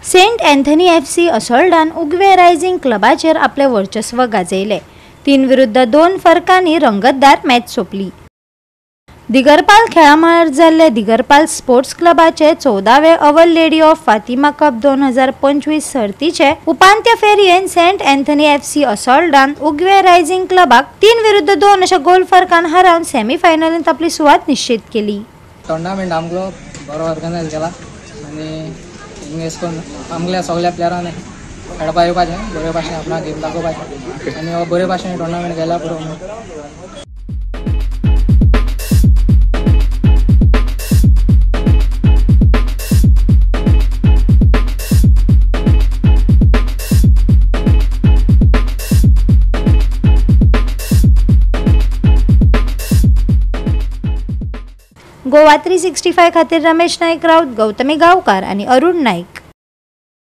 Saint Anthony FC असोल्डान उगवे rising क्लबाचेर आपले वर्चस्व गाजयले। 3-2 फरकांनी रंगतदार match सोंपली। दिगरपाल खेळामळार जाल्ले दिगरपाल स्पोर्ट्स क्लबाचे 14वे अव्वल लेडी ऑफ फातिमा कप 2025 सर्तीचे उपांत्य फेरयेन सेंट एंथनी FC असोल्डान उगवे रायझिंग क्लबाक 3-2 अशा गोल फरकान हारावन सेमीफायनलींत आपली सुवात निश्चित केली। टुर्नामेंट आमचो बरो ऑर्गनायज केला आनी आमल्या सगळ्या प्लेयरांनी खेळपा येवपाचें बरे भाशेन आपणाक गेम दाखोवपाचें आनी हो बरे भाशेन टुर्नामेंट गेला पुरो। गोवा 365 खातीर रमेश नाईक राऊत, गौतमी गांवकार आणि अरुण नाईक।